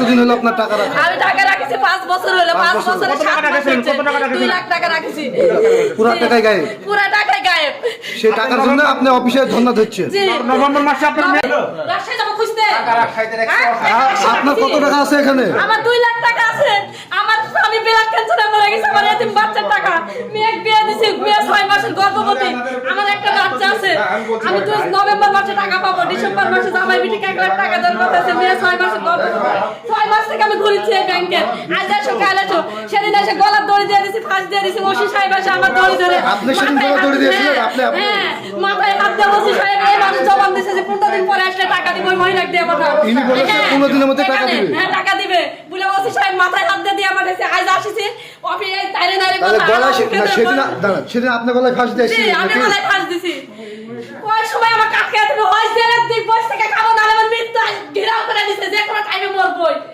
কতদিন হলো আপনার টাকা রাখা? আমি টাকা রাখছি 5 বছর হলো। 5 বছরে 7 মাস হচ্ছে। 2 লাখ টাকা রাখছি। পুরা টাকাই গায়েব। পুরা টাকাই গায়েব। সেই টাকার জন্য আপনি অফিসে ধর্ণা দিচ্ছেন। জি। নভেম্বর মাসে আপনার রাজশাহী যাবো খুঁজতে। আপনার কত টাকা আছে এখানে? আমার 2 লাখ টাকা আছে। আমার স্বামী ব্লাড ক্যান্সারে মরে গেছে। আমার এতিম বাচ্চার টাকা। মেয়ে বিয়ে দিছি। মেয়ে 6 মাসের গর্ভবতী। আমার একটা বাচ্চা আছে। আমি তো নভেম্বর মাসে টাকা পাবো। ডিসেম্বর মাসে জামাই বিটিকে 1 লাখ টাকা দেওয়ার কথা আছে। মেয়ে 6 মাসের গর্ভবতী। 6 মাস থেকে আমি ঘুরছি এই ব্যাংকে। আজ এসো কাল এসো। সেদিন এসে গলার দড়ি দিয়ে দিছি, ফাঁস দিয়ে দিছি। ওসি সাহেব এসে আমার দড়ি ধরে। আপনি সেদিন গলার দড়ি দিয়েছিলেন? হ্যাঁ, মাথায় হাত দিয়ে ওসি সাহেব এই মানুষ জবান দিছে যে 15 দিন পরে আসলে টাকা দিব। ওই মহিলাকে দিয়ে পাঠাও। ইনি বলেছে 15 দিনের মধ্যে টাকা দিবে। হ্যাঁ, টাকা দিবে বলে ওসি সাহেব মাথায় হাত দিয়ে পাঠাইছে। আজ আসিছি অফিসে তাইরে তাহলে কথা। গলায় সেদিন দাঁড়ান, সেদিন আপনি গলায় ফাঁস জি, দিয়েছিলেন আমি নাকি? গলায় ফাঁস দিছি। ওই সময় আমার কাকে তুমি হজ দেনের দিক বসে থেকে খাবো না, আমার মৃত্যু ঘেরাও করে দিছে যে কোনো টাইমে মরবই।